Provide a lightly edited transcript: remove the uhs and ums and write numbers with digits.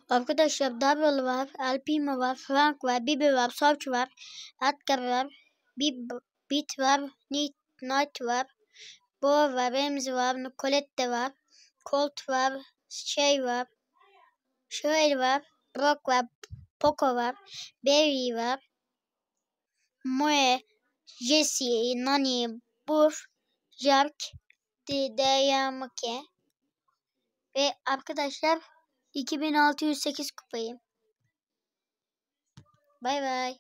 Arkadaşlar Double var, Alpino var, Frank var, Bibi var, Savç var, Edgar var, Bit var, Knight var, Bo var, Remzi var, Colette var, Colt var, var, Shirley var, Brock var, Poco var, Barry var, Moe, Jesse, Nani, Buff, Jark, Dayamake ve arkadaşlar 2608 kupayım. Bay bay.